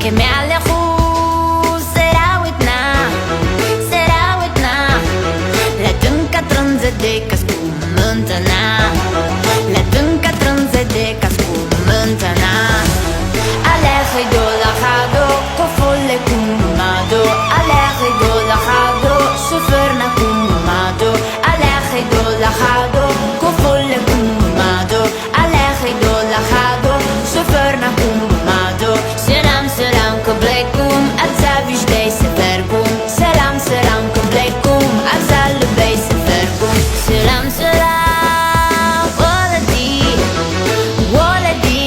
كمعلقو سراوتنا لا تنكترن زدك اسكوم منتنا لا تنكترن زدك اسكوم منتنا Alejai do lajado Kofole kumado Alejai do lajado Suferna kumado Alejai do lajado Kofole kumado Alejai do lajado Suferna kumado Selam selam kablekum Abzavish dey seferkum Selam selam kablekum Abzal bey seferkum Selam selam Waladi Waladi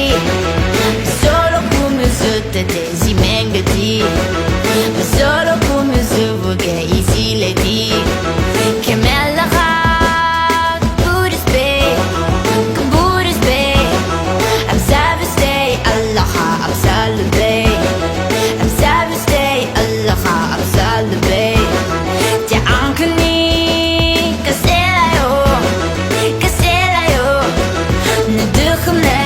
Solo come se te desimengati Solo come se vuoi isileti Che me allachat Burisbe I'm savage day Allaha Absalbe I'm savage day Allaha Absalbe Ti ankni Kaselayo Nedukhmne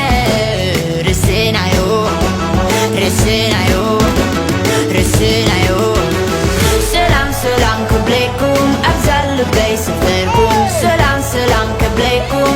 Resenayo Selam selam kablekum Abzal bey seferkum Selam selam kablekum